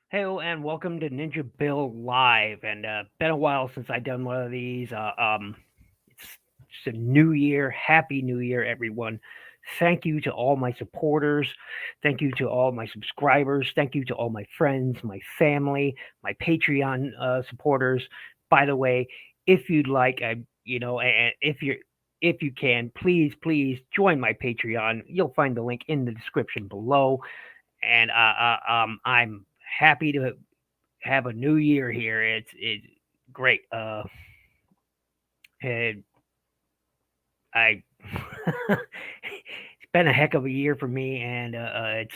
Hello and welcome to Ninja Bill Live. And been a while since I've done one of these. It's a new year. Happy New Year, everyone. Thank you to all my supporters. Thank you to all my subscribers. Thank you to all my friends, my family, my Patreon supporters. By the way, if you'd like, if you can, please join my Patreon. You'll find the link in the description below. And I'm happy to have a new year here. It's great. And I it's been a heck of a year for me, and it's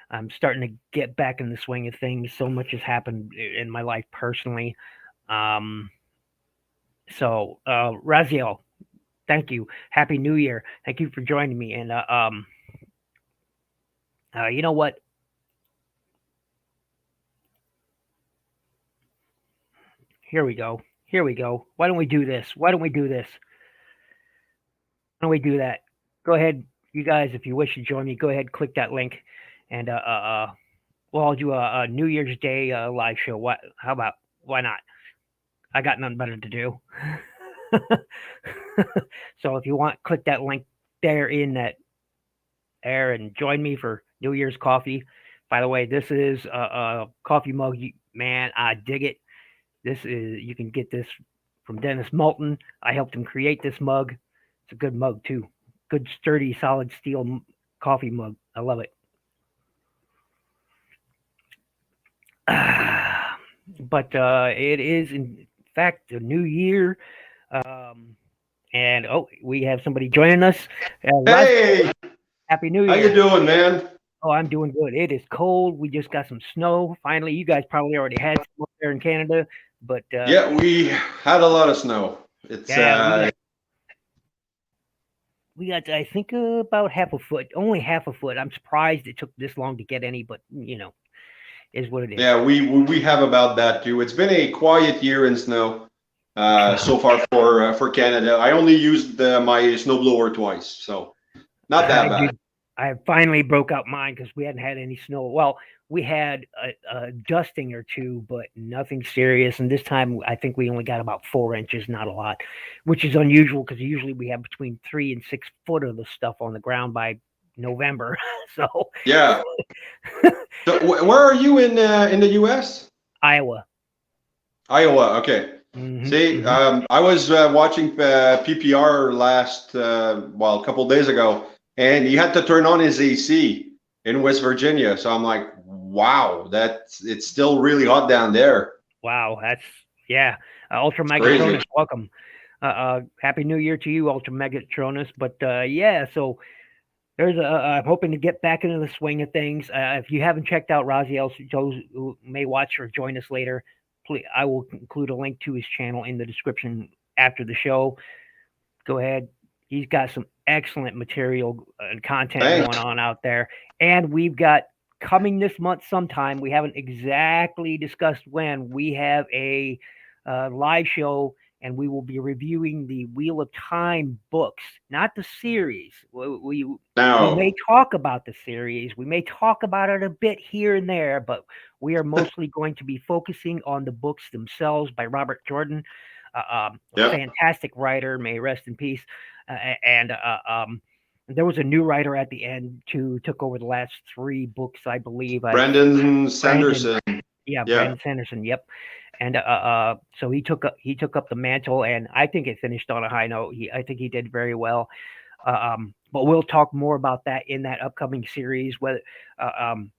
I'm starting to get back in the swing of things. So much has happened in my life personally. Um, Raziel, thank you. Happy New Year. Thank you for joining me. And you know what? Here we go. Here we go. Why don't we do this? Why don't we do this? Why don't we do that? Go ahead, you guys, if you wish to join me, go ahead, click that link, and we'll all do a New Year's Day live show. What? How about? Why not? I got nothing better to do. So if you want, click that link there in that air and join me for New Year's coffee. By the way, this is a coffee mug. Man, I dig it. This is you can get this from Dennis Moulton. I helped him create this mug. It's a good mug too. Good sturdy solid steel coffee mug. I love it. But it is in fact the new year. Um, and we have somebody joining us. Hey, Happy New how you Year. doing, man? Oh, I'm doing good. It is cold. We just got some snow. Finally, you guys probably already had some up there in Canada, but Yeah, we had a lot of snow. It's yeah, we got I think about half a foot, only half a foot. I'm surprised it took this long to get any, but is what it is. yeah, we have about that too. It's been a quiet year in snow so far for Canada. I only used my snowblower twice, so not that I bad. did. I finally broke out mine because we hadn't had any snow. Well, we had a dusting or two, but nothing serious. And this time, I think we only got about 4 inches, not a lot, which is unusual because usually we have between 3 and 6 foot of the stuff on the ground by November. So, Yeah. So where are you in the U.S.? Iowa. Iowa. Okay. Hmm. See, Hmm. I was watching PPR a couple days ago, and he had to turn on his AC in West Virginia. So I'm like, wow, it's still really hot down there. Wow, that's yeah. Ultra It's crazy. Megatronus, welcome. Happy New Year to you, Ultra Megatronus. But yeah, so I'm hoping to get back into the swing of things. If you haven't checked out Raziel, those who may watch or join us later, please, I will include a link to his channel in the description after the show. Go ahead. He's got some excellent material and content going Thanks. on out there. And we've got coming this month sometime, we haven't exactly discussed when, we have a live show and we will be reviewing the Wheel of Time books, not the series. We may Now, talk about the series, we may talk about it a bit here and there, but we are mostly going to be focusing on the books themselves by Robert Jordan, a yeah, fantastic writer, may rest in peace. And there was a new writer at the end who took over the last three books, I believe. Brandon Brandon, Sanderson. yeah, Yeah, Brandon Sanderson. Yep. And so he took up the mantle, and I think it finished on a high note. I think he did very well. But we'll talk more about that in that upcoming series. Whether uh, um,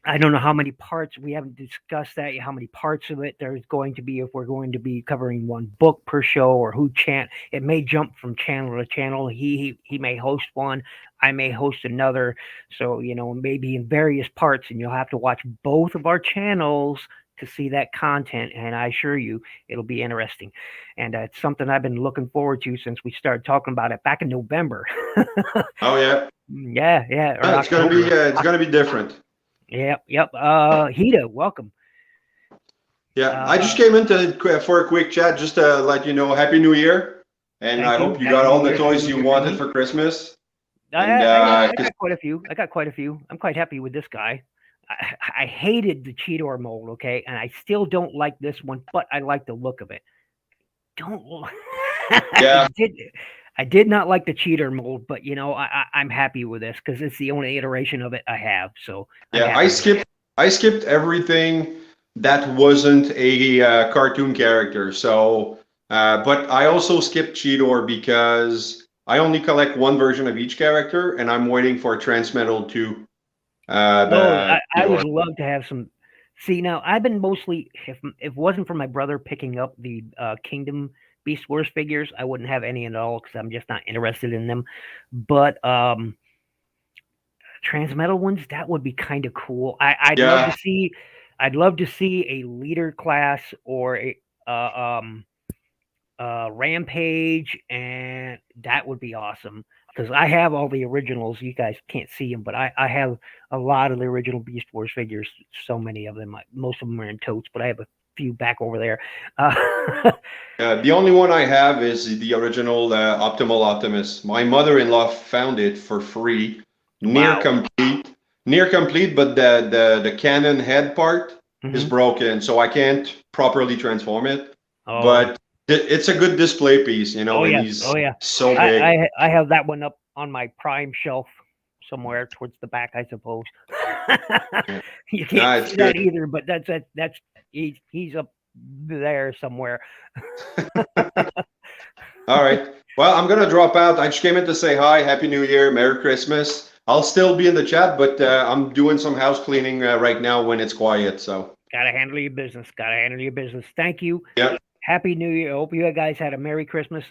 I don't know how many parts we haven't discussed that. How many parts of it there's going to be if we're going to be covering one book per show or who chant. It may jump from channel to channel. He may host one. I may host another. So maybe in various parts, and you'll have to watch both of our channels to see that content. And I assure you, it'll be interesting. And it's something I've been looking forward to since we started talking about it back in November. oh yeah. Yeah, yeah, or It's gonna be October. different. Yep, yep. Hida, welcome. Yeah, I just Uh, came for a quick chat just to let you know Happy New Year, and I Thank you. hope you got Happy New all the Year to toys you you and your wanted family. for Christmas. I, And I, I 'cause got quite a few. I got quite a few. I'm quite happy with this guy. I hated the Cheetor mold, okay, and I still don't like this one, but I like the look of it. Don't Yeah, I did not like the cheater mold, but I'm happy with this because it's the only iteration of it I have, so I'm yeah. I happy with it. skipped I skipped everything that wasn't a cartoon character. So, but I also skipped Cheetor because I only collect one version of each character, and I'm waiting for Transmetal 2. Oh, I Cheetor. would love to have some. See, now I've been mostly if it wasn't for my brother picking up the Kingdom Beast Wars figures, I wouldn't have any at all because I'm just not interested in them. But transmetal ones, that would be kind of cool. Yeah, I'd love to see a leader class or a uh, um rampage, and that would be awesome because I have all the originals. You guys can't see them, but I have a lot of the original Beast Wars figures. So many of them. Most of them are in totes, but I have a few back over there. the only one I have is the original Optimal Optimus. My mother-in-law found it for free, near Wow. complete, near complete, but the cannon head part is Hmm. broken, so I can't properly transform it. Oh. But it's a good display piece, Oh and yeah. he's Oh yeah. so I big. I have that one up on my prime shelf somewhere towards the back, I suppose. Yeah, You can't yeah, it's see that good. either, but that's he's up there somewhere. All right. Well, I'm gonna drop out. I just came in to say hi, Happy New Year, Merry Christmas. I'll still be in the chat, but I'm doing some house cleaning right now when it's quiet. So Gotta handle your business. Gotta handle your business. Thank you. yeah, Happy New Year. I hope you guys had a Merry Christmas.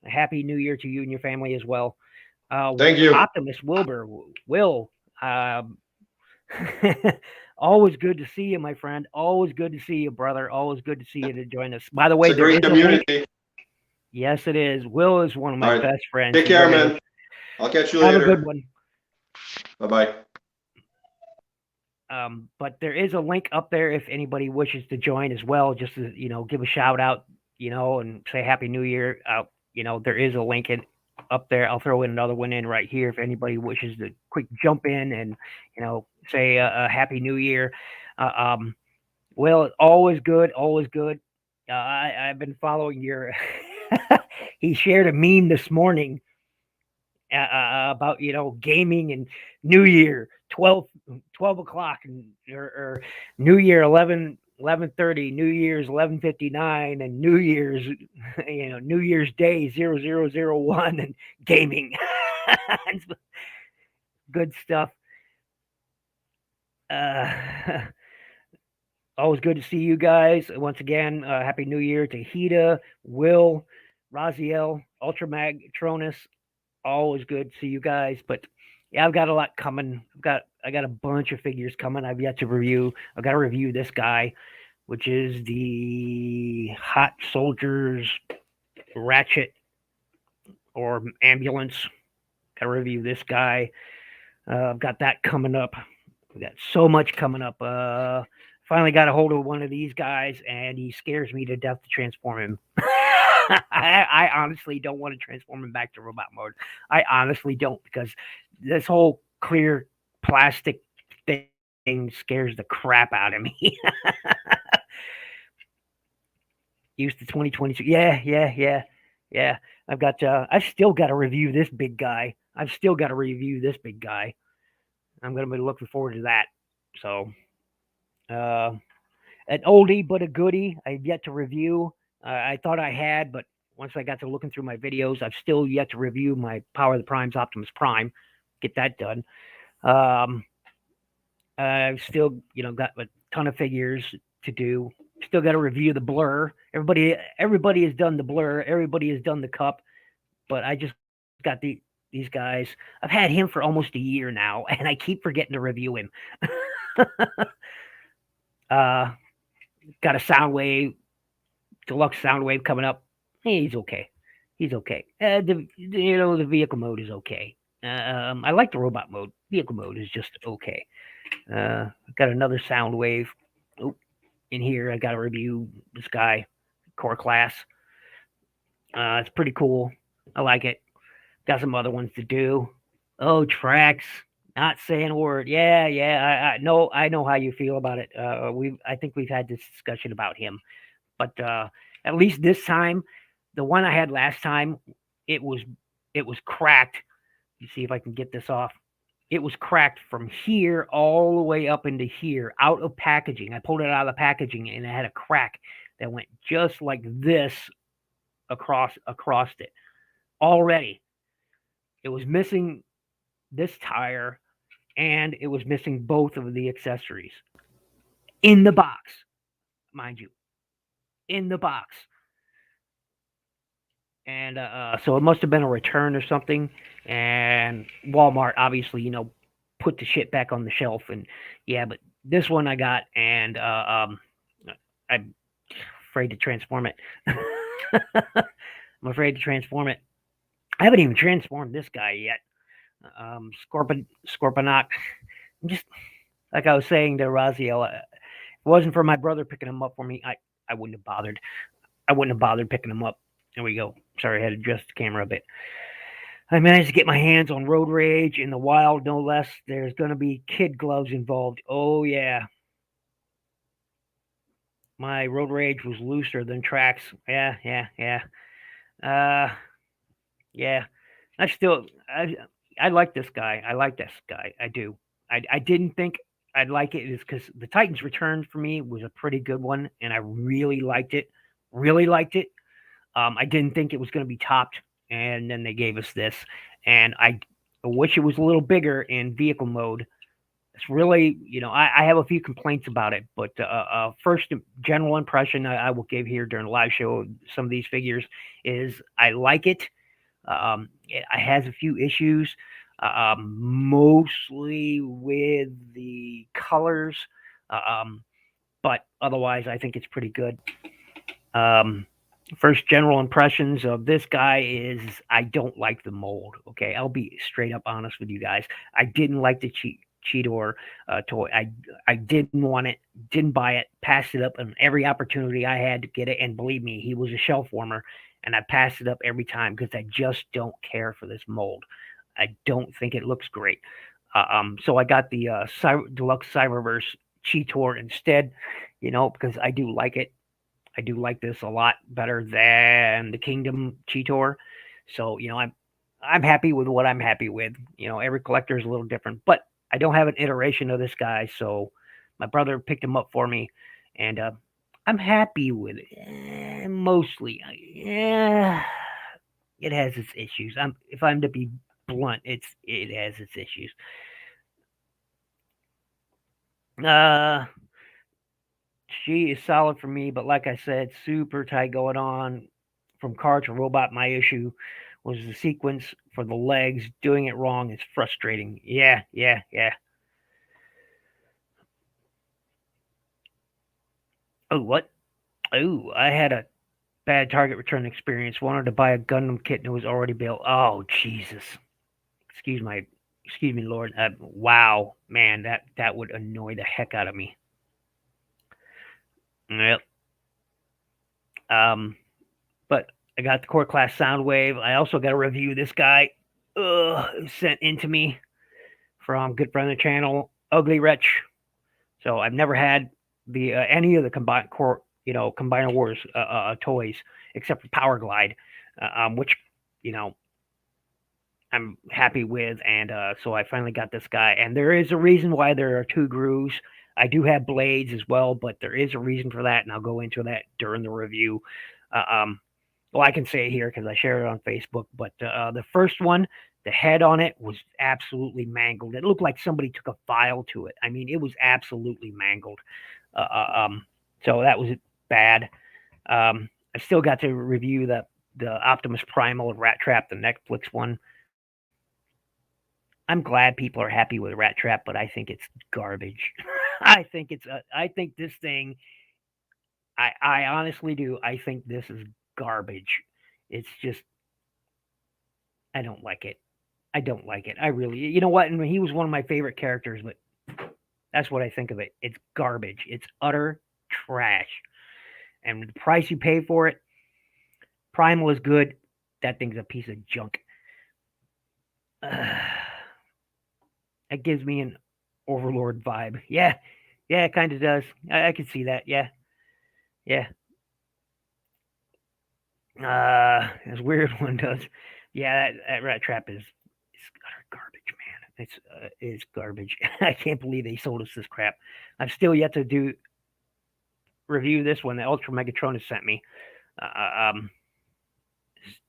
A Happy New Year to you and your family as well. thank you. Optimus Wilbur, Will, um, always good to see you, my friend. Always good to see you, brother. Always good to see you to join us. By the It's way, a there great is a link. community. Yes, it is. Will is one of All my right. best friends. Take He care, really is. man. I'll catch you Have a good later. one. Bye bye. But there is a link up there if anybody wishes to join as well. Just to give a shout out, and say Happy New Year. There is a link up there. I'll throw in another one in right here if anybody wishes to quick jump in and say a Happy New Year. Uh, um, well, always good, always good. I've been following your. He shared a meme this morning about gaming and New Year 12 o'clock or New Year 11:30, New Year's 11:59, and New Year's New Year's Day 0001 and gaming. Good stuff. Uh, Always good to see you guys once again. Happy New Year to Hida, Will, Raziel, Ultramagtronus. Always good to see you guys. But yeah, I've got a lot coming. I got a bunch of figures coming. I've yet to review. I've got to review this guy, which is the Hot Soldiers Ratchet or Ambulance. Got to review this guy. I've got that coming up. We got so much coming up. Finally got a hold of one of these guys, and he scares me to death to transform him. I honestly don't want to transform him back to robot mode. I honestly don't because this whole clear plastic thing scares the crap out of me. Used to 2022. Yeah. I've still got to review this big guy. I'm going to be looking forward to that. So, uh, an oldie but a goodie. I've yet to review. I thought I had, but once I got to looking through my videos, I've still yet to review my Power of the Primes Optimus Prime. Get that done. I've still, got a ton of figures to do. Still got to review the Blur. Everybody has done the Blur. Everybody has done the Cup, but I just got these guys. I've had him for almost a year now, and I keep forgetting to review him. uh, got a Soundwave, deluxe Soundwave coming up. Hey, he's okay. He's okay. The vehicle mode is okay. I like the robot mode. Vehicle mode is just okay. Got another Soundwave. Oh, in here I got to review this guy, Core Class. It's pretty cool. I like it. Got some other ones to do. Oh, tracks. Not saying a word. Yeah, yeah. I know how you feel about it. I think we've had this discussion about him, but at least this time, the one I had last time, it was it was cracked. You see if I can get this off. It was cracked from here all the way up into here, out of packaging. I pulled it out of the packaging, and it had a crack that went just like this across it already. It was missing this tire, and it was missing both of the accessories in the box, mind you, in the box. And so it must have been a return or something. And Walmart, obviously, put the shit back on the shelf. And yeah, but this one I got, and I'm afraid to transform it. I'm afraid to transform it. I haven't even transformed this guy yet. Scorponok. Just like I was saying to Raziel, if it wasn't for my brother picking him up for me, I wouldn't have bothered. I wouldn't have bothered picking him up. There we go. Sorry, I had to adjust the camera a bit. I managed to get my hands on Road Rage in the wild, no less. There's going to be kid gloves involved. Oh, yeah. My Road Rage was looser than Trax. Yeah. Yeah. I like this guy. I like this guy. I do. I didn't think I'd like it is because the Titans Return for me was a pretty good one, and I really liked it. Really liked it. I didn't think it was going to be topped, and then they gave us this, and I wish it was a little bigger in vehicle mode. It's really, I have a few complaints about it, but first general impression I will give here during the live show, some of these figures is I like it. It has a few issues, mostly with the colors, but otherwise I think it's pretty good. First general impressions of this guy is I don't like the mold. Okay, I'll be straight up honest with you guys. I didn't like the Cheetor toy. I didn't want it, didn't buy it, passed it up on every opportunity I had to get it, and believe me, he was a shelf warmer, and I passed it up every time because I just don't care for this mold. I don't think it looks great. So I got the Deluxe Cyberverse Cheetor instead, because I do like it. I do like this a lot better than the Kingdom Cheetor. So, I'm happy with what I'm happy with. Every collector is a little different, but I don't have an iteration of this guy, so my brother picked him up for me, and I'm happy with it. Mostly. Yeah, it has its issues. If I'm to be blunt, it has its issues. She is solid for me, but like I said, super tight going on from car to robot. My issue was the sequence for the legs. Doing it wrong is frustrating. Yeah. Oh, what? Oh, I had a bad Target return experience. Wanted to buy a Gundam kit and it was already built. Oh, Jesus. Excuse me, Lord. Wow, man, that would annoy the heck out of me. Yep. But I got the Core Class Soundwave. I also got to review this guy. Sent into me from good friend of the channel, Ugly Wretch. So I've never had the any of the Combiner Wars toys except for Power Glide, which I'm happy with, and so I finally got this guy. And there is a reason why there are two grooves. I do have blades as well, but there is a reason for that, and I'll go into that during the review. Well, I can say it here because I shared it on Facebook, but the first one, the head on it was absolutely mangled. It looked like somebody took a file to it. I mean, it was absolutely mangled. So that was bad. I still got to review the Optimus Primal and Rat Trap, the Netflix one. I'm glad people are happy with Rat Trap, but I think it's garbage. I think this thing. I honestly do. I think this is garbage. It's just, I don't like it. I don't like it. I really, you know what? And he was one of my favorite characters, but that's what I think of it. It's garbage. It's utter trash. And the price you pay for it, Primal is good. That thing's a piece of junk. That gives me an Overlord vibe. Yeah, yeah, it kind of does. I can see that. Yeah, yeah. As weird one does. Yeah, that rat trap is utter garbage, man. It's garbage. I can't believe they sold us this crap. I've still yet to do review this one that Ultra Megatron has sent me. Uh, um,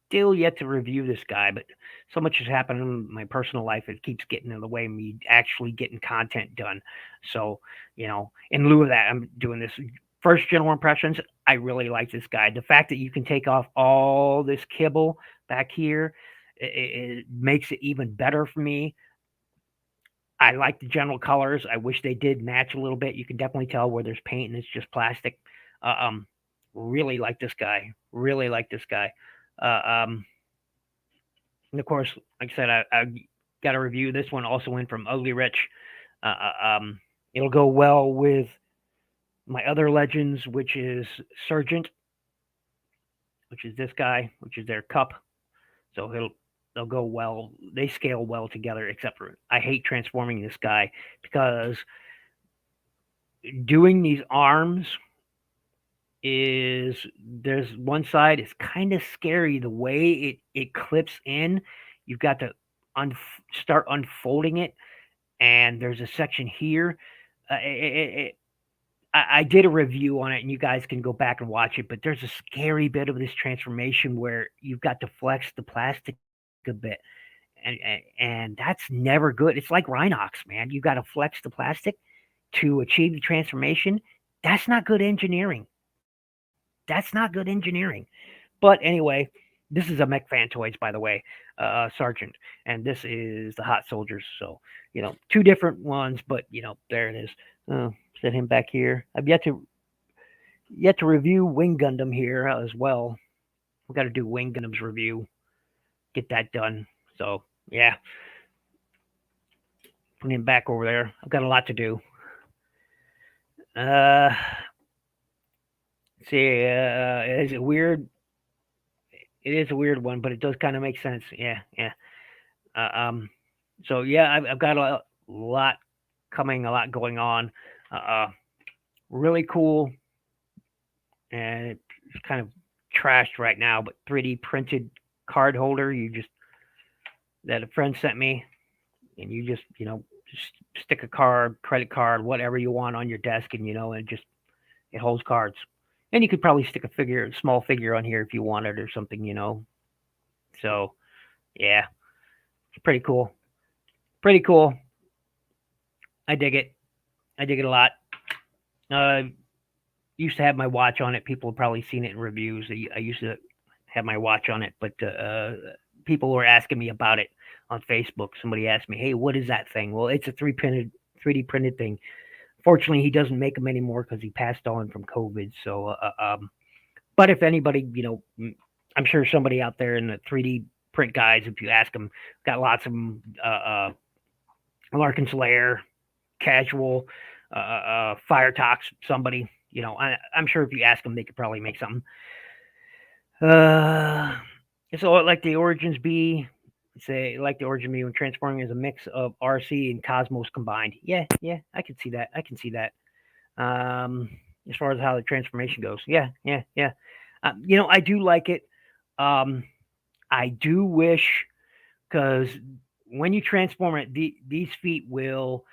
Still yet to review this guy, but so much has happened in my personal life, it keeps getting in the way of me actually getting content done. So, in lieu of that, I'm doing this first general impressions. I really like this guy. The fact that you can take off all this kibble back here, it makes it even better for me. I like the general colors. I wish they did match a little bit. You can definitely tell where there's paint and it's just plastic. Uh, um, really like this guy. Really like this guy. Uh, um, and of course, like I said, I got a review. This one also in from Ugly Rich. Uh, it'll go well with my other legends, which is Sergeant, which is this guy, which is their cup. So they'll go well. They scale well together. Except for I hate transforming this guy because doing these arms is there's one side is kind of scary the way it clips in. You've got to start unfolding it, and there's a section here. I did a review on it, and you guys can go back and watch it. But there's a scary bit of this transformation where you've got to flex the plastic a bit, and that's never good. It's like Rhinox, man. You got to flex the plastic to achieve the transformation. That's not good engineering. That's not good engineering. But anyway, this is a Mech Fan Toys, by the way, Sergeant, and this is the Hot Soldiers. So two different ones, but there it is. Set him back here. I've yet to review Wing Gundam here as well. We've got to do Wing Gundam's review, get that done. So yeah, put him back over there. I've got a lot to do. Uh, see, is it weird? It is a weird one, but it does kind of make sense. Yeah, yeah. Uh, um, so yeah, I've got lot coming, a lot going on. Really cool, and it's kind of trashed right now. But 3D printed card holder, you just that a friend sent me, and you just just stick a card, credit card, whatever you want on your desk, and and just it holds cards. And you could probably stick a small figure on here if you wanted or something. So yeah, it's pretty cool. Pretty cool. I dig it. I dig it a lot. Uh, used to have my watch on it. People have probably seen it in reviews. I used to have my watch on it, but people were asking me about it on Facebook. Somebody asked me, "Hey, what is that thing?" Well, it's a 3D printed thing. Fortunately, he doesn't make them anymore because he passed on from COVID. So, but if anybody, I'm sure somebody out there in the 3D print guys, if you ask them, got lots of them. Larkin Slayer, Casual, Fire Tox, somebody. I'm sure if you ask them, they could probably make something. So like the Origins be, say like the Origin be when transforming as a mix of RC and Cosmos combined. Yeah, I can see that. I can see that. As far as how the transformation goes, yeah. I do like it. I do wish because when you transform it, these feet will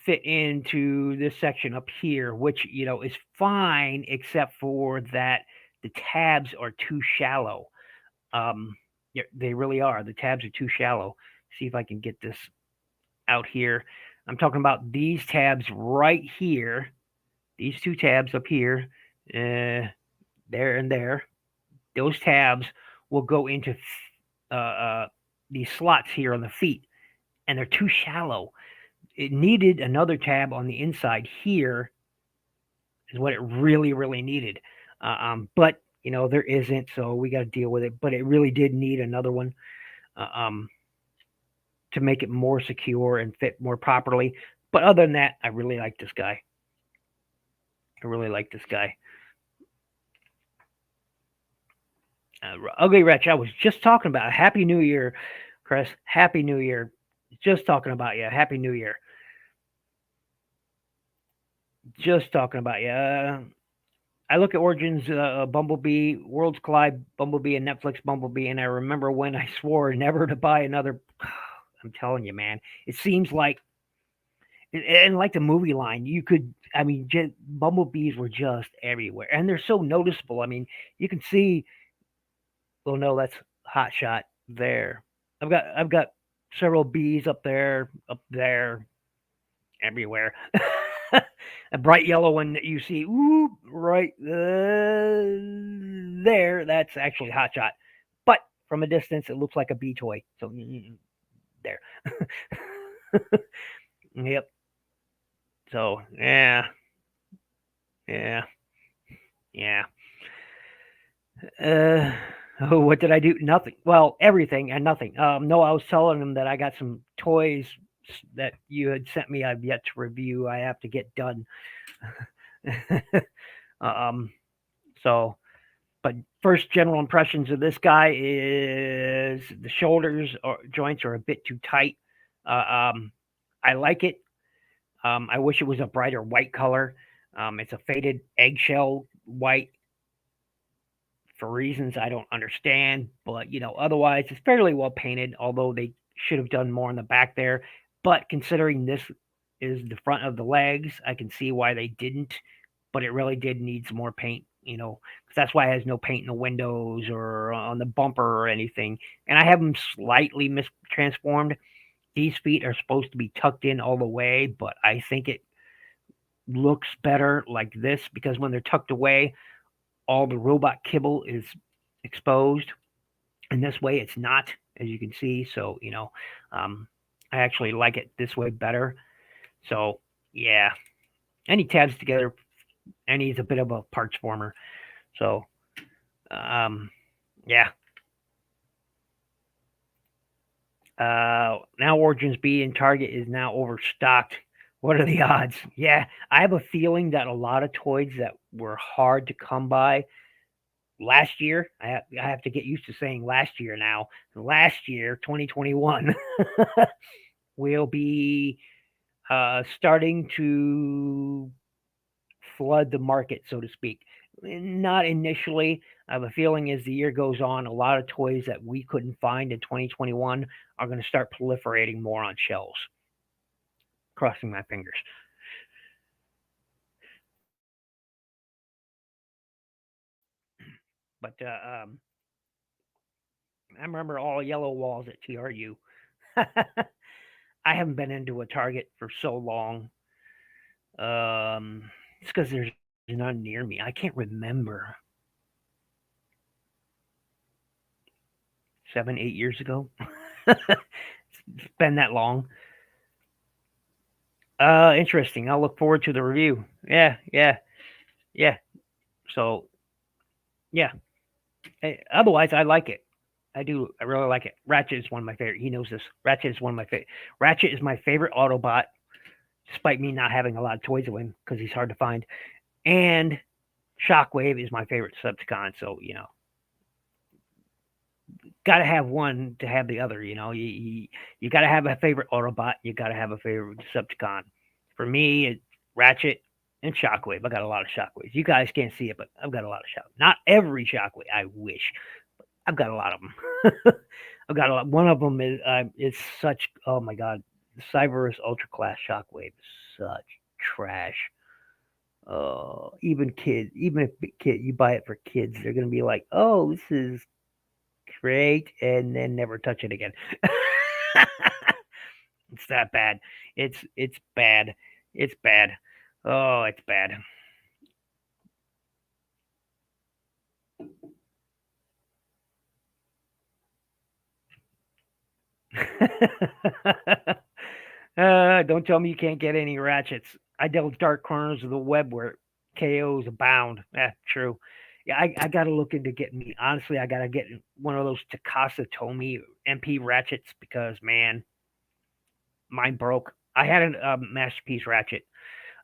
fit into this section up here, which is fine, except for that the tabs are too shallow. Yeah, they really are. The tabs are too shallow. See if I can get this out here. I'm talking about these tabs right here. These two tabs up here, there and there. Those tabs will go into these slots here on the feet, and they're too shallow. It needed another tab on the inside here, is what it really, really needed. But there isn't, so we got to deal with it. But it really did need another one to make it more secure and fit more properly. But other than that, I really like this guy. I really like this guy. Ugly Wretch, I was just talking about Happy New Year. Chris, Happy New Year. Just talking about you. Happy New Year. Just talking about you. I look at Origins, Bumblebee, Worlds Collide, Bumblebee, and Netflix Bumblebee, and I remember when I swore never to buy another. I'm telling you, man. It seems like, and like the movie line, you could. I mean, bumblebees were just everywhere, and they're so noticeable. I mean, you can see. Well, no, that's Hot Shot there. I've got several bees up there, everywhere. A bright yellow one that you see, right there, that's actually Hot Shot. But from a distance, it looks like a bee toy. So there. Yep. So yeah, yeah, yeah. Uh, oh, what did I do? Nothing. Well, everything and nothing. No, I was telling them that I got some toys that you had sent me. I've yet to review. I have to get done. um. So, but first general impressions of this guy is the shoulders or joints are a bit too tight. I like it. I wish it was a brighter white color. It's a faded eggshell white for reasons I don't understand, but otherwise it's fairly well painted, although they should have done more in the back there. But considering this is the front of the legs, I can see why they didn't, but it really did need some more paint, because that's why it has no paint in the windows or on the bumper or anything. And I have them slightly mistransformed. These feet are supposed to be tucked in all the way, but I think it looks better like this because when they're tucked away, all the robot kibble is exposed, and this way it's not, as you can see. So I actually like it this way better. So yeah, and he tabs together, and he's a bit of a parts former. So yeah. Now Origins B and Target is now overstocked. What are the odds? Yeah, I have a feeling that a lot of toys that were hard to come by last year, I have to get used to saying last year now. Last year, 2021, will be starting to flood the market, so to speak. Not initially. I have a feeling as the year goes on, a lot of toys that we couldn't find in 2021 are going to start proliferating more on shelves. Crossing my fingers. But I remember all yellow walls at TRU. I haven't been into a Target for so long. It's because there's none near me. I can't remember 7, 8 years ago. It's been that long. Interesting. I'll look forward to the review. Yeah, yeah, yeah. So yeah. Otherwise, I like it. I do. I really like it. Ratchet is one of my favorite. He knows this. Ratchet is one of my favorite. Ratchet is my favorite Autobot, despite me not having a lot of toys of him because he's hard to find. And Shockwave is my favorite Decepticon. So got to have one to have the other. You got to have a favorite Autobot. You got to have a favorite Decepticon. For me, it's Ratchet and Shockwave. I got a lot of Shockwaves. You guys can't see it, but I've got a lot of Shockwave. Not every Shockwave. I wish. I've got a lot of them. I've got a lot. One of them is such. Oh my god, the Cyberus Ultra Class Shockwave is such trash. Even kids, even if you buy it for kids, they're gonna be like, "Oh, this is great," and then never touch it again. It's that bad. It's bad. It's bad. Oh, it's bad. Don't tell me you can't get any ratchets. I delve dark corners of the web where KOs abound. True. Yeah, I got to look into getting me. Honestly, I got to get one of those Takasa Tomy MP ratchets because, man, mine broke. I had a masterpiece ratchet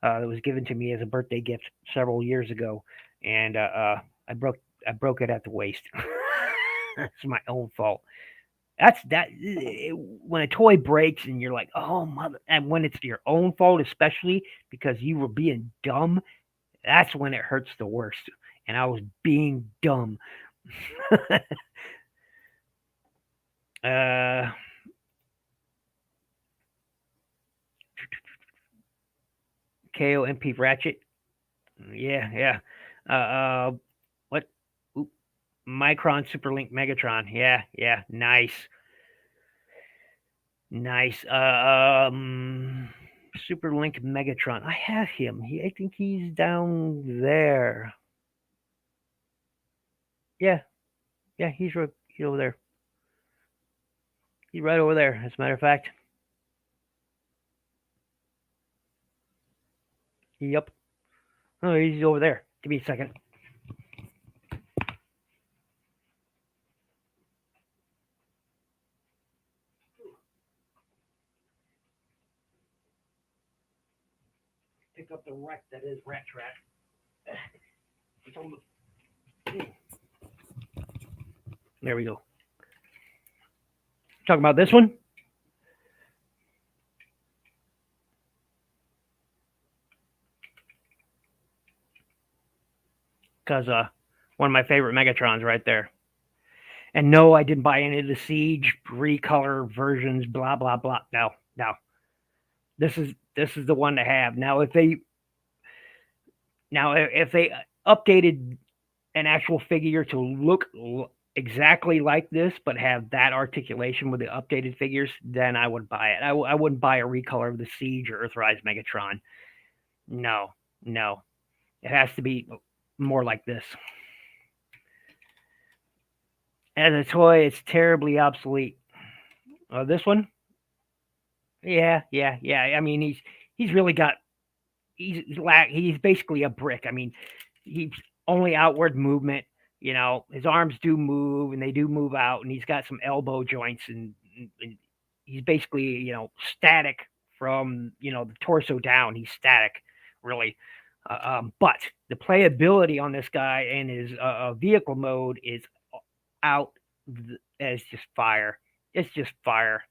that was given to me as a birthday gift several years ago, and I broke it at the waist. It's my own fault. That's that when a toy breaks and you're like, oh mother, and when it's your own fault, especially because you were being dumb, that's when it hurts the worst. And I was being dumb. uh, KOMP Ratchet. Yeah, yeah. What? Oop, Micron Superlink Megatron. Yeah, yeah. Nice, nice. Superlink Megatron. I have him. I think he's down there. Yeah, yeah. He's over there. He's right over there. As a matter of fact. Yep. Oh, he's over there. Give me a second. Pick up the wreck that is Rat Trap. There we go. Talking about this one? Because one of my favorite Megatrons right there. And no, I didn't buy any of the Siege recolor versions. Blah blah blah. No, no. This is the one to have. Now if they updated an actual figure to look exactly like this, but have that articulation with the updated figures, then I would buy it. I wouldn't buy a recolor of the Siege or Earthrise Megatron. No, no. It has to be more like this. As a toy, it's terribly obsolete. This one? Yeah, yeah, yeah. I mean, he's really got he's basically a brick. I mean, he's only outward movement. You know, his arms do move and they do move out, and he's got some elbow joints, and he's basically static from the torso down. He's static, really. But the playability on this guy and his vehicle mode is out as just fire. It's just fire.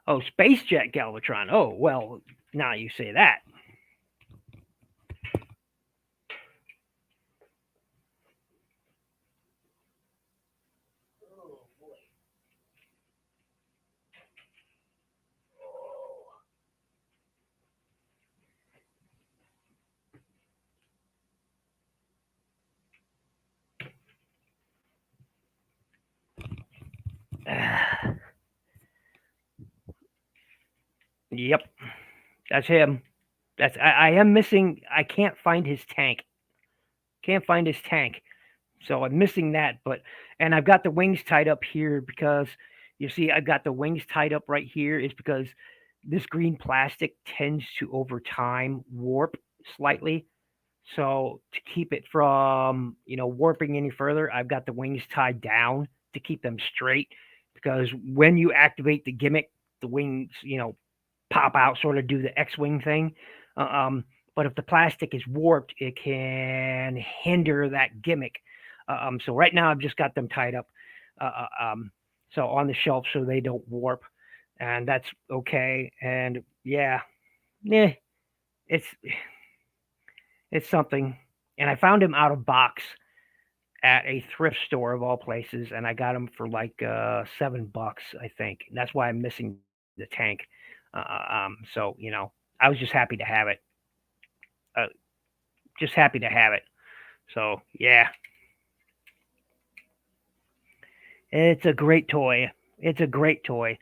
Oh, Space Jet Galvatron. Oh, well, now you say that. Oh, boy. Yep, that's him. I am missing. I can't find his tank. Can't find his tank. So I'm missing that. And I've got the wings tied up here because you see I've got the wings tied up right here is because this green plastic tends to over time warp slightly. So to keep it from warping any further, I've got the wings tied down to keep them straight. Because when you activate the gimmick, the wings pop out, sort of do the X-wing thing. But if the plastic is warped, it can hinder that gimmick. So right now I've just got them tied up, so on the shelf so they don't warp, and that's okay. And yeah, it's something. And I found him out of box at a thrift store of all places, and I got him for like $7, I think. And that's why I'm missing the tank. So I was just happy to have it. Just happy to have it. So yeah, it's a great toy. It's a great toy.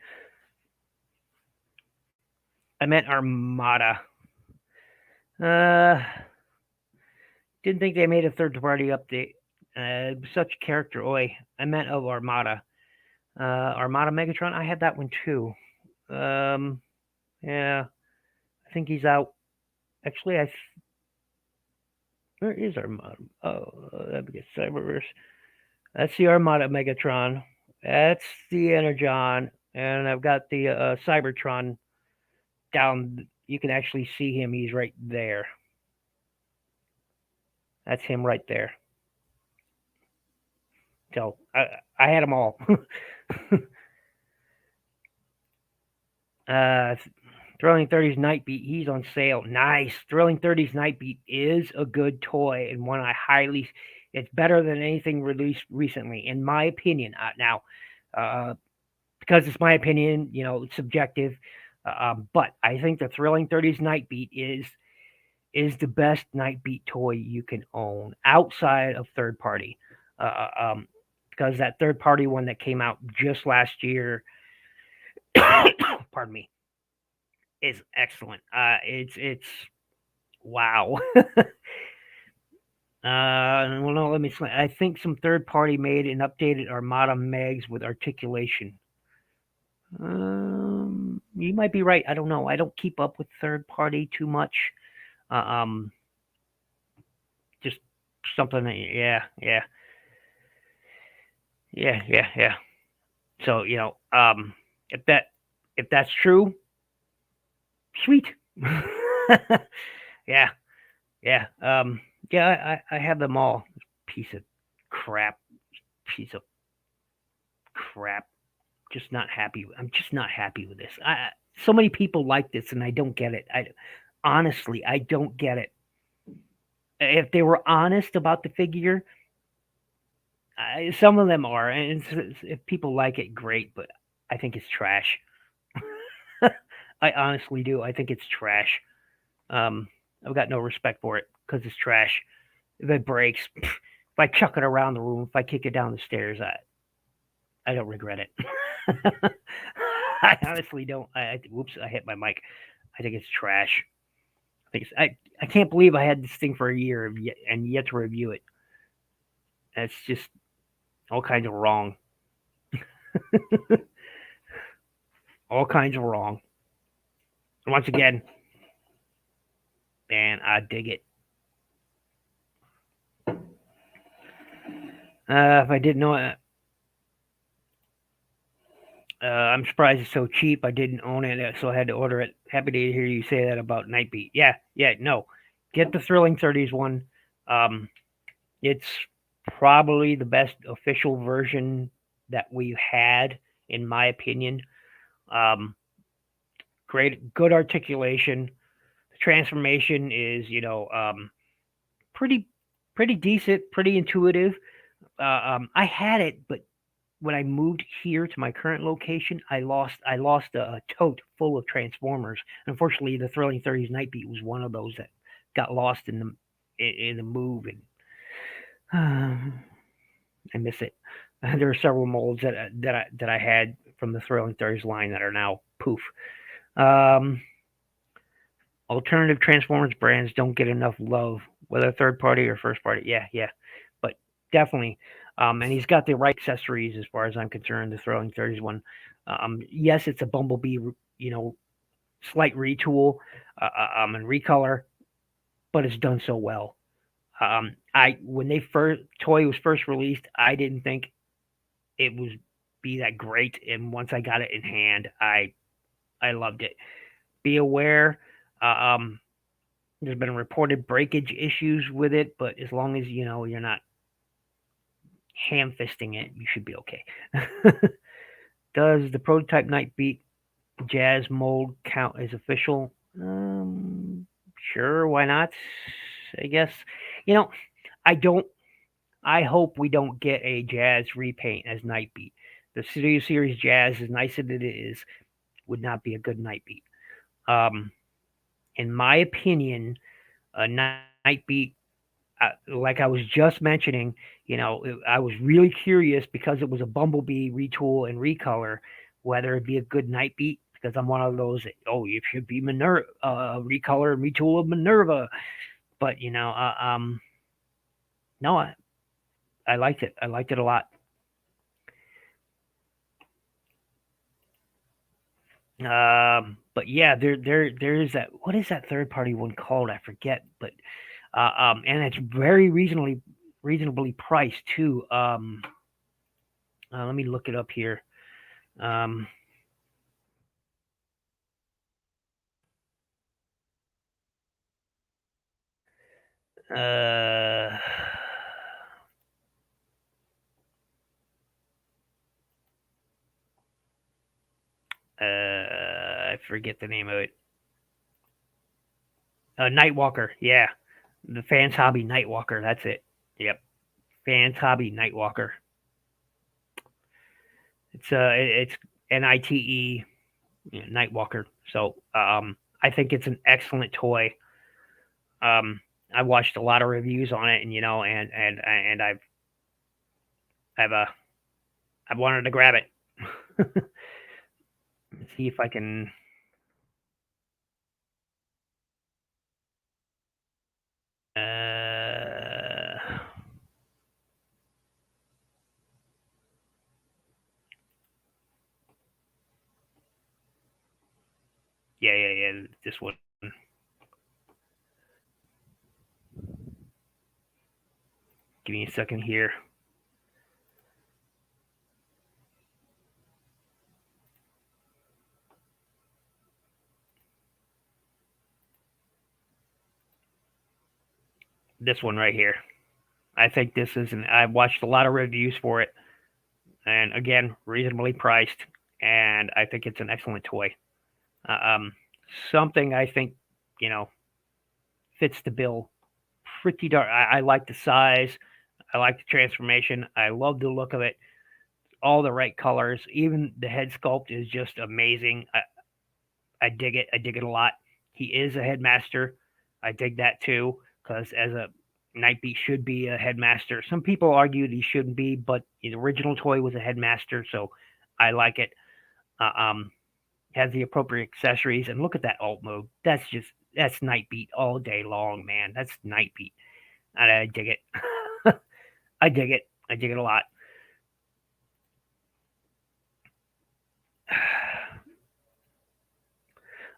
I meant Armada. Didn't think they made a third-party update. Such character. Oi, I meant of Armada. Armada Megatron. I had that one too. Yeah, I think he's out. Actually, where is Armada? Oh, let me get Cyberverse. That's the Armada Megatron. That's the Energon, and I've got the Cybertron down. You can actually see him. He's right there. That's him right there. So I had them all. uh, Thrilling 30s Nightbeat, he's on sale. Nice. Thrilling 30s Nightbeat is a good toy and one I highly. It's better than anything released recently, in my opinion. Now, uh, because it's my opinion, it's subjective. But I think the Thrilling 30s Nightbeat is the best Nightbeat toy you can own outside of third party. Uh, um, because that third party one that came out just last year, pardon me, is excellent. It's wow. Well, no, let me explain. I think some third party made an updated Armada Megs with articulation. You might be right. I don't know. I don't keep up with third party too much. Uh, um, just something. Yeah. So if that's true, sweet. Yeah, yeah, I have them all. Piece of crap. Piece of crap. Just not happy. I'm just not happy with this. So many people like this, and I don't get it. Honestly, I don't get it. If they were honest about the figure, some of them are, and if people like it, great. But I think it's trash. I honestly do. I think it's trash. Um, I've got no respect for it because it's trash. If it breaks, if I chuck it around the room, if I kick it down the stairs, I don't regret it. I honestly don't. Whoops, I hit my mic. I think it's trash. I can't believe I had this thing for a year and yet to review it. That's just all kinds of wrong. All kinds of wrong. And once again, man, I dig it. If I didn't know it, I'm surprised it's so cheap. I didn't own it, so I had to order it. Happy to hear you say that about Nightbeat. Yeah, no. Get the Thrilling 30s one. Um, it's probably the best official version that we've had, in my opinion. Um, good articulation. The transformation is, pretty, pretty decent, pretty intuitive. I had it, but when I moved here to my current location, I lost a tote full of Transformers. Unfortunately, the Thrilling 30s Nightbeat was one of those that got lost in the move, and I miss it. There are several molds that I had from the Thrilling 30s line that are now poof. Um, Alternative Transformers brands don't get enough love, whether third party or first party. Yeah, but definitely. And he's got the right accessories as far as I'm concerned. The Thrilling 30s one. Yes, it's a Bumblebee, slight retool and recolor, but it's done so well. I when they first toy was first released, I didn't think it was be that great, and once I got it in hand, I loved it. Be aware. Uh, um, there's been reported breakage issues with it, but as long as you're not ham fisting it, you should be okay. Does the prototype Nightbeat Jazz mold count as official? Sure, why not? I guess. You know, I don't. I hope we don't get a Jazz repaint as Nightbeat. The Studio Series Jazz, as nice as it is, would not be a good Nightbeat. Um, in my opinion, a Nightbeat, like I was just mentioning, I was really curious because it was a Bumblebee retool and recolor, whether it'd be a good Nightbeat. Because I'm one of those that, it should be Minerva, recolor and retool of Minerva. But no, I liked it. I liked it a lot. But yeah, there is that. What is that third party one called? I forget. But and it's very reasonably priced too. Let me look it up here. Um, uh, I forget the name of it. Nightwalker, yeah. The Fans Hobby Nightwalker, that's it. Yep. Fans Hobby Nightwalker. It's NITE Nightwalker. So I think it's an excellent toy. I watched a lot of reviews on it, and and I've wanted to grab it. Let's see if I can. Yeah. This one. Give me a second here. This one right here. I think this is I've watched a lot of reviews for it, and again, reasonably priced, and I think it's an excellent toy. Something I think fits the bill pretty dark. I like the size. I like the transformation. I love the look of it. All the right colors. Even the head sculpt is just amazing. I dig it. I dig it a lot. He is a headmaster. I dig that too, because as a Nightbeat should be a headmaster. Some people argued he shouldn't be, but the original toy was a headmaster, so I like it. Has the appropriate accessories, and look at that alt mode. That's Nightbeat all day long, man. That's Nightbeat. I dig it. I dig it. I dig it a lot.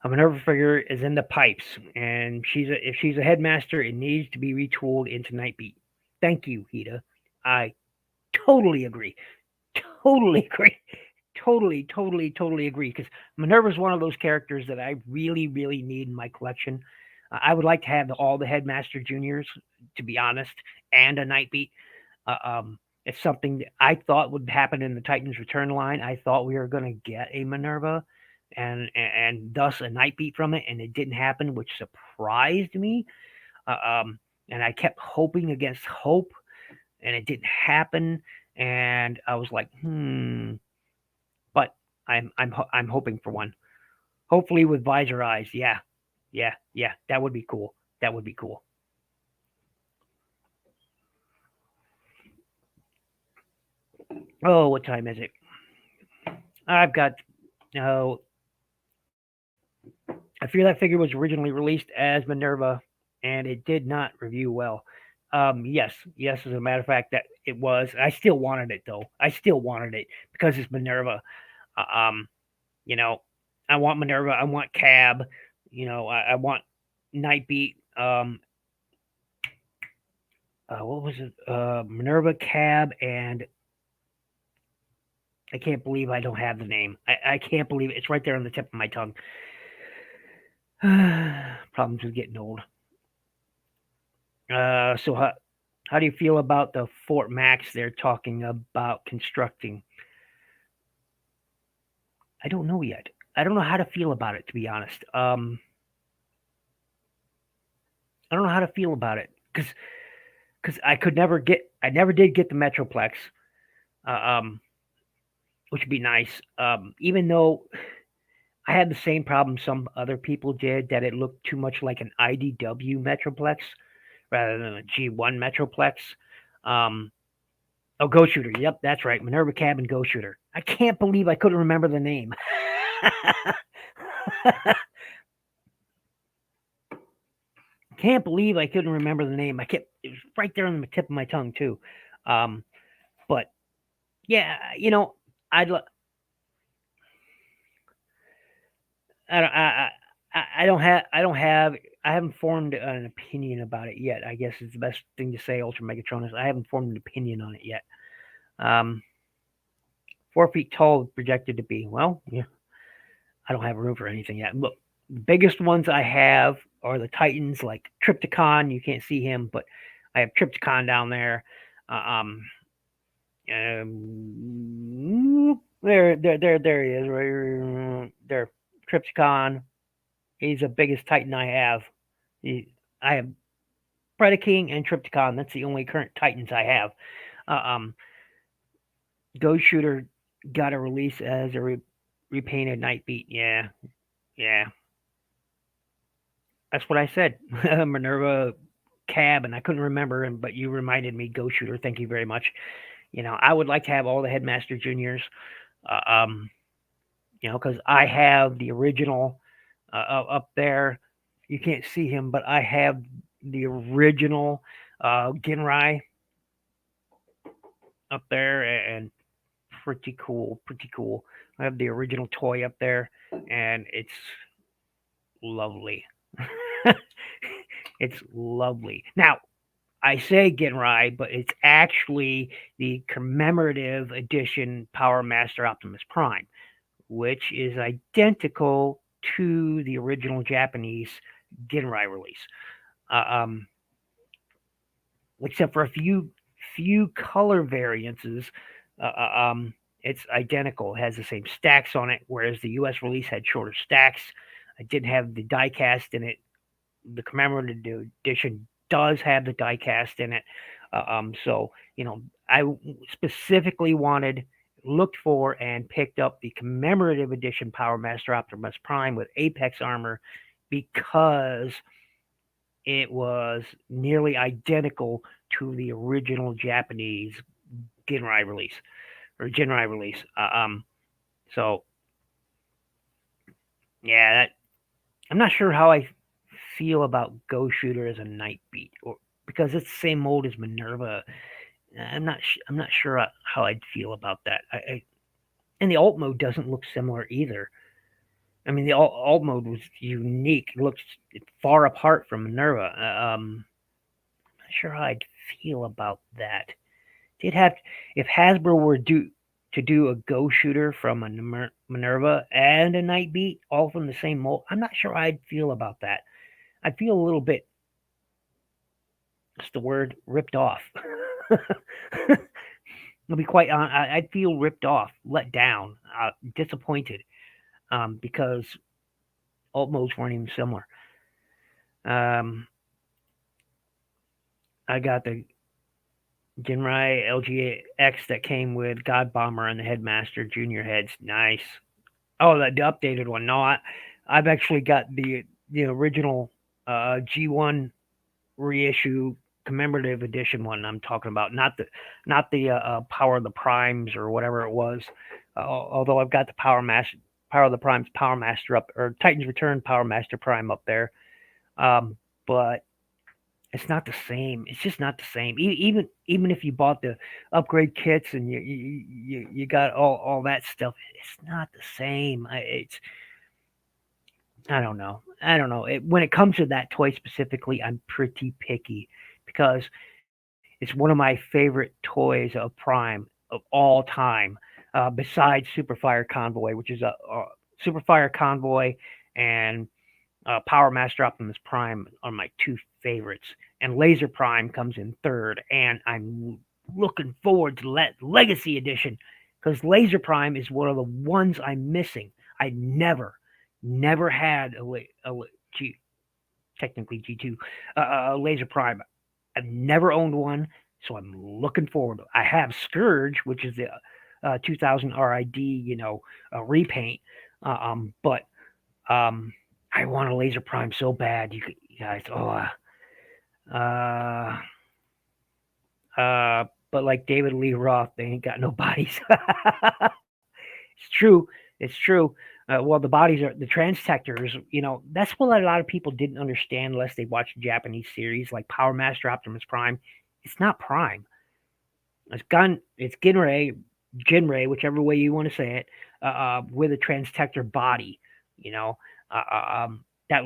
A Minerva figure is in the pipes, and if she's a headmaster, it needs to be retooled into Nightbeat. Thank you, Hida. I totally agree. Totally agree. Totally agree. Because Minerva's one of those characters that I really, really need in my collection. I would like to have all the Headmaster Juniors, to be honest, and a Nightbeat. It's something that I thought would happen in the Titans Return line. I thought we were going to get a Minerva and thus a Nightbeat from it, and it didn't happen, which surprised me. And I kept hoping against hope, and it didn't happen. And I was like, But I'm hoping for one. Hopefully with visor eyes. Yeah. That would be cool. That would be cool. Oh, what time is it? I've got. Oh, I fear that figure was originally released as Minerva, and it did not review well. Yes. As a matter of fact, that it was. I still wanted it though. I still wanted it because it's Minerva. You know, I want Minerva. I want Cab. I want Nightbeat. What was it? Minerva, Cab, and I can't believe I don't have the name. I can't believe it. It's right there on the tip of my tongue. Problems with getting old. So how do you feel about the Fort Max they're talking about constructing? I don't know yet. I don't know how to feel about it, to be honest. I don't know how to feel about it because I never did get the Metroplex, which would be nice. Even though I had the same problem some other people did, that it looked too much like an IDW Metroplex rather than a G1 Metroplex. Go Shooter. Yep, that's right. Minerva Cab and Go Shooter. I can't believe I couldn't remember the name. Can't believe I couldn't remember the name. It was right there on the tip of my tongue too. But yeah, I'd I haven't formed an opinion about it yet. I guess is the best thing to say. Ultra Megatron is I haven't formed an opinion on it yet. 4 feet tall projected to be. Well, yeah, I don't have room for anything yet. Look, the biggest ones I have are the Titans, like Trypticon. You can't see him, but I have Trypticon down there. There he is, right there. Trypticon. He's the biggest Titan I have. I have Predaking and Trypticon. That's the only current Titans I have. Um, Ghost Shooter got a release as a repainted Nightbeat. Yeah. That's what I said. Minerva Cab, and I couldn't remember, but you reminded me. Ghost Shooter. Thank you very much. I would like to have all the Headmaster Juniors. Uh, um, because I have the original up there. You can't see him, but I have the original Ginrai up there, and pretty cool, pretty cool. I have the original toy up there, and it's lovely. It's lovely. Now, I say Ginrai, but it's actually the commemorative edition Power Master Optimus Prime, which is identical to the original Japanese Ginrai release, uh, um, except for a few color variances. Uh, it's identical. It has the same stacks on it, whereas the U.S. release had shorter stacks. I didn't have the die cast in it. The commemorative edition does have the die cast in it. So I specifically looked for and picked up the commemorative edition Power Master Optimus Prime with Apex armor because it was nearly identical to the original Japanese Ginrai release or Jinrai release. So yeah, I'm not sure how I feel about Ghost Shooter as a Night Beat, or because it's the same mold as Minerva. I'm not sure how I'd feel about that. And the alt mode doesn't look similar either. I mean, the alt mode was unique. It looks far apart from Minerva. Not sure how I'd feel about that. They'd have if Hasbro were to do a Ghost Shooter from a Minerva and a Night Beat, all from the same mold. I'm not sure how I'd feel about that. I'd feel a little bit. What's the word? Ripped off. I'll be quite honest. I'd feel ripped off, let down, disappointed, because alt modes weren't even similar. I got the Ginrai LGX that came with God Bomber and the Headmaster Junior heads. Nice. Oh, the updated one. No, I've actually got the original G1 reissue commemorative edition one. I'm talking about not the Power of the Primes or whatever it was. Although I've got the Power of the Primes Power Master up, or Titan's Return Power Master Prime up there. But it's not the same. It's just not the same. Even if you bought the upgrade kits and you got all that stuff, it's not the same. I don't know. When it comes to that toy specifically, I'm pretty picky because it's one of my favorite toys of Prime of all time. Besides Superfire Convoy, which is a Superfire Convoy and Power Master Optimus Prime are my two favorites, and Laser Prime comes in third. And I'm looking forward to Legacy Edition because Laser Prime is one of the ones I'm missing. I never had technically G2 Laser Prime. I've never owned one, so I'm looking forward. I have Scourge, which is the 2000 RID, repaint, but I want a Laser Prime so bad. You guys, but like David Lee Roth, they ain't got no bodies. It's true. It's true. Well, the bodies are the Transtectors. That's what a lot of people didn't understand unless they watched Japanese series like Power Master Optimus Prime. It's not Prime. It's Ginrai, whichever way you want to say it, with a Transtector body. That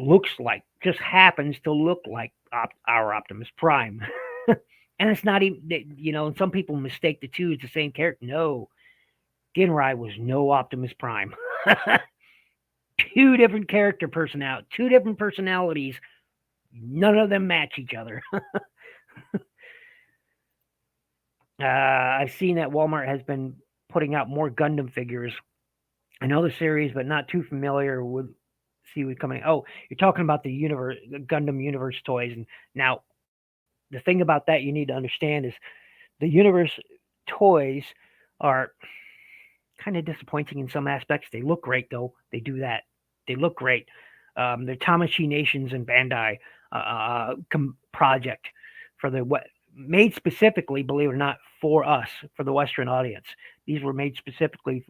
just happens to look like our Optimus Prime. And it's not even, some people mistake the two as the same character. No, Ginrai was no Optimus Prime. Two different two different personalities. None of them match each other. I've seen that Walmart has been putting out more Gundam figures I know the series, but not too familiar with see what's coming. Oh, you're talking about the Gundam Universe toys, and now the thing about that you need to understand is the Universe toys are kind of disappointing in some aspects. They look great though. They do that. They look great. The Tamashii Nations and Bandai project for the what made specifically, believe it or not, for us, for the Western audience. These were made specifically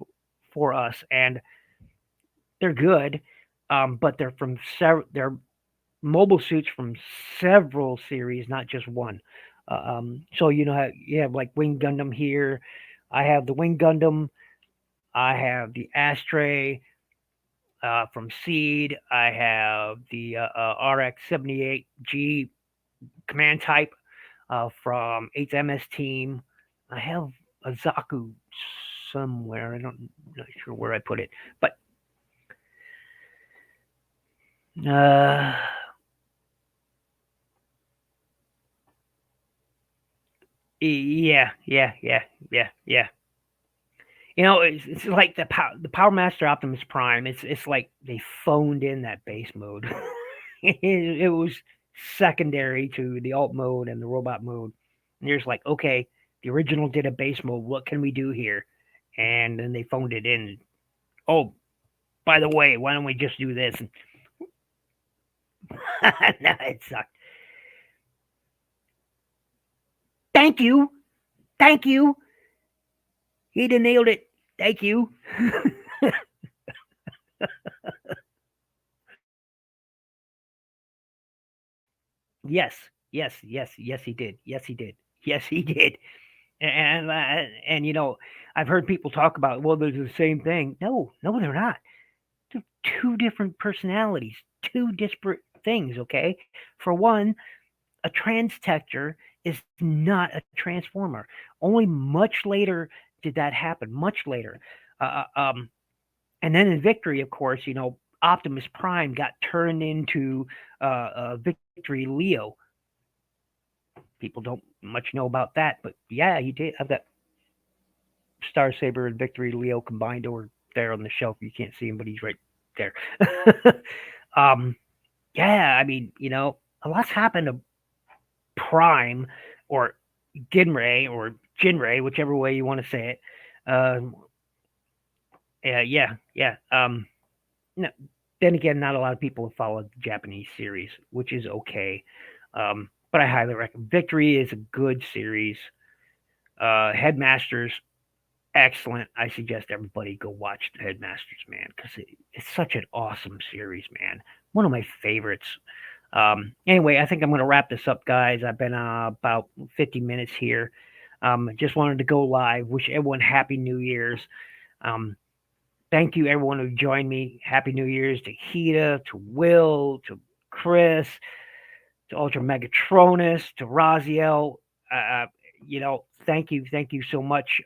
for us, and they're good, but they're from they're mobile suits from several series, not just one. So you have like Wing Gundam here. I have the Wing Gundam. I have the Astray from Seed. I have the RX-78G command type from 8th MS Team. I have a Zaku somewhere. I'm not sure where I put it, but uh, yeah. It's like the Power Master Optimus Prime. It's like they phoned in that base mode. It was secondary to the alt mode and the robot mode. And you're just like, okay, the original did a base mode. What can we do here? And then they phoned it in. Oh, by the way, why don't we just do this? No, it sucked. Thank you, thank you. He done nailed it. Thank you. Yes, yes, he did. Yes, he did. Yes, he did. And I've heard people talk about, well, they're the same thing. No, they're not. They're two different personalities, two disparate things. Okay, for one, a trans texture is not a transformer. Only much later did that happen. Much later. Uh, uh, um, and then in Victory, of course, Optimus Prime got turned into Victory Leo. People don't much know about that, but yeah, he did. I've got Star Saber and Victory Leo combined over there on the shelf. You can't see him, but he's right there. um, yeah, I mean, a lot's happened to Prime or Jinray, whichever way you want to say it. Yeah. No, then again, not a lot of people have followed the Japanese series, which is okay. But I highly recommend. Victory is a good series. Headmasters, excellent. I suggest everybody go watch the Headmasters, man, because it's such an awesome series, man. One of my favorites. Anyway, I think I'm going to wrap this up, guys. I've been about 50 minutes here. Just wanted to go live. Wish everyone Happy New Year's. Um, Thank you, everyone who joined me. Happy New Year's to Hita, to Will, to Chris, to Ultra Megatronus, to Raziel. Uh, thank you so much.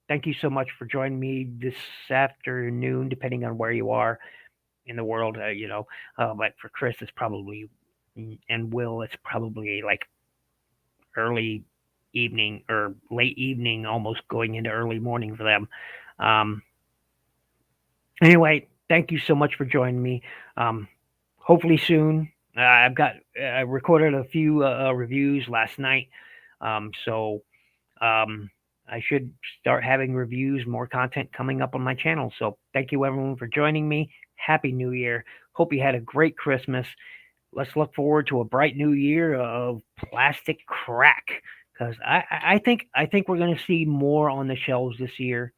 Thank you so much for joining me this afternoon, depending on where you are in the world. But for Chris, it's probably, and Will, it's probably like early evening or late evening, almost going into early morning for them. Um, Anyway, thank you so much for joining me. Hopefully soon. I recorded a few reviews last night, so um, I should start having reviews, more content coming up on my channel. So thank you everyone for joining me. Happy New Year. Hope you had a great Christmas. Let's look forward to a bright new year of plastic crack, because I think we're going to see more on the shelves this year.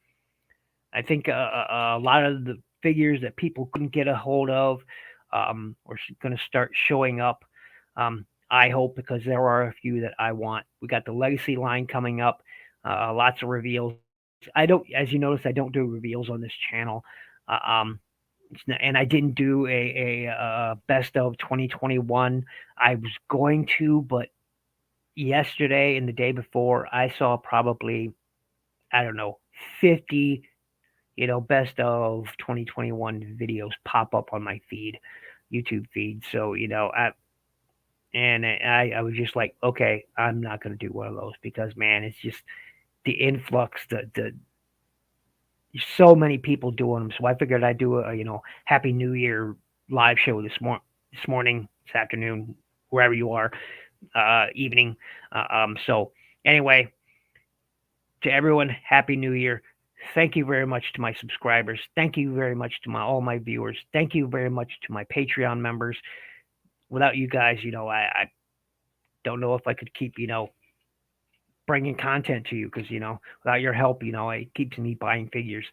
I think a lot of the figures that people couldn't get a hold of are going to start showing up. I hope, because there are a few that I want. We got the Legacy line coming up, lots of reveals. I don't, as you notice, I don't do reveals on this channel, uh, um, and I didn't do a best of 2021. I was going to, but yesterday and the day before, I saw probably, I don't know, 50 best of 2021 videos pop up on my YouTube feed. So, I was just like, okay, I'm not going to do one of those, because man, it's just the influx, so many people doing them. So I figured I'd do a Happy New Year live show this morning, this afternoon, wherever you are, evening. So anyway, to everyone, Happy New Year. Thank you very much to my subscribers. Thank you very much to all my viewers. Thank you very much to my Patreon members. Without you guys, I don't know if I could keep, bringing content to you because, without your help, it keeps me buying figures.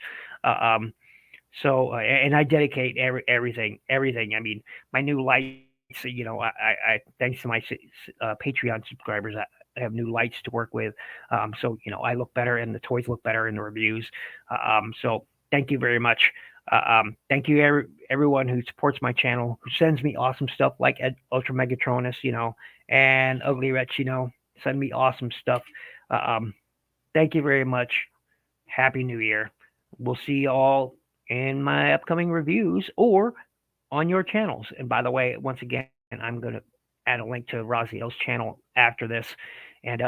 Uh, um, so, and I dedicate everything. I mean, my new lights, I thanks to my Patreon subscribers, I have new lights to work with. So, I look better and the toys look better in the reviews. So thank you very much. Thank you everyone who supports my channel, who sends me awesome stuff like Ultra Megatronus, and Ugly Wretch, send me awesome stuff. Um, Thank you very much. Happy New Year. We'll see you all in my upcoming reviews or on your channels. And by the way, once again, I'm going to add a link to Raziel's channel after this. And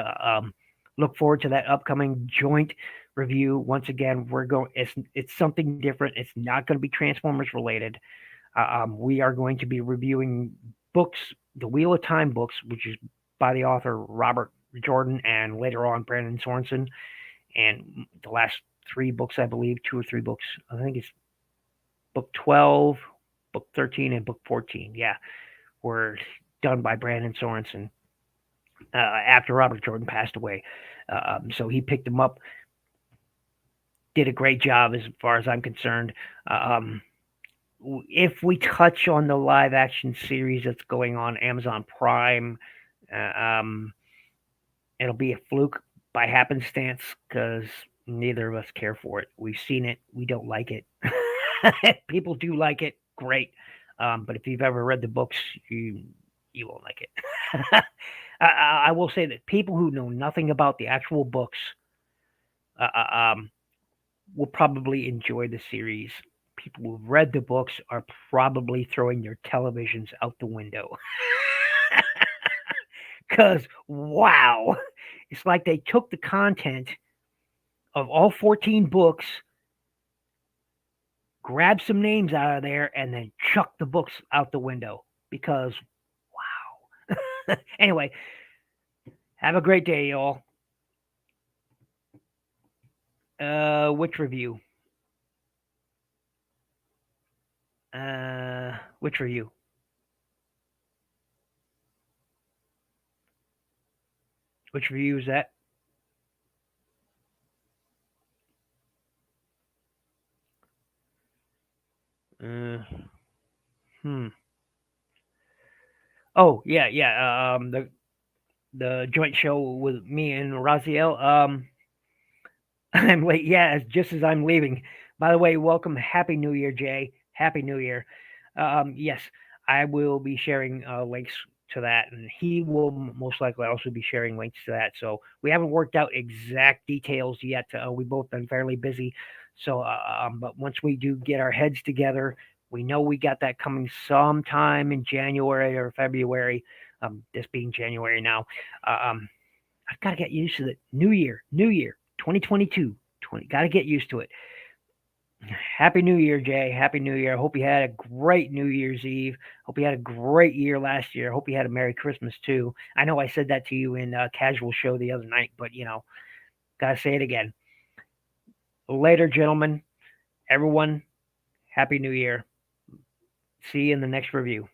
look forward to that upcoming joint review. Once again, it's something different. It's not going to be Transformers related. We are going to be reviewing books, the Wheel of Time books, which is by the author Robert Jordan and later on Brandon Sorensen. And the last three books, I believe, two or three books. I think it's book 12, book 13, and book 14. Yeah, were done by Brandon Sorensen after Robert Jordan passed away. So he picked them up, did a great job as far as I'm concerned. Um, if we touch on the live action series that's going on Amazon Prime, uh, um, it'll be a fluke by happenstance because neither of us care for it. We've seen it. We don't like it. People do like it. Great. But if you've ever read the books, you won't like it. I will say that people who know nothing about the actual books uh, uh, um, will probably enjoy the series. People who've read the books are probably throwing their televisions out the window. Because, wow, it's like they took the content of all 14 books, grabbed some names out of there, and then chucked the books out the window. Because, wow. Anyway, have a great day, y'all. Which review? Which review? Which review is that? Uh, hmm. Oh yeah. The joint show with me and Raziel. I'm late. Yeah, just as I'm leaving. By the way, welcome. Happy New Year, Jay. Happy New Year. Yes, I will be sharing links to that, and he will most likely also be sharing links to that. So we haven't worked out exact details yet. We both been fairly busy. So, but once we do get our heads together, we know we got that coming sometime in January or February. This being January now. I've got to get used to the New Year, 2022. Got to get used to it. Happy New Year, Jay. Happy New Year. I hope you had a great New Year's Eve. Hope you had a great year last year. Hope you had a Merry Christmas too. I know I said that to you in a casual show the other night, but gotta say it again. Later, gentlemen. Everyone, Happy New Year. See you in the next review.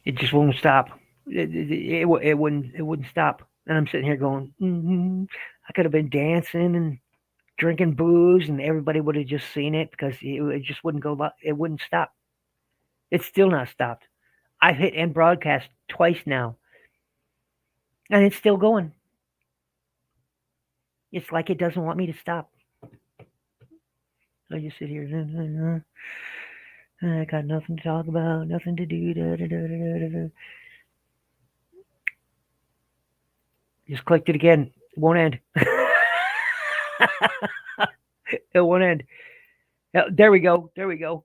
It just won't stop. It wouldn't stop. And I'm sitting here going, I could have been dancing and drinking booze, and everybody would have just seen it because it just wouldn't go. It wouldn't stop. It's still not stopped. I've hit end broadcast twice now, and it's still going. It's like it doesn't want me to stop. I just sit here. I got nothing to talk about, nothing to do. Just clicked it again. It won't end. It won't end. There we go. There we go.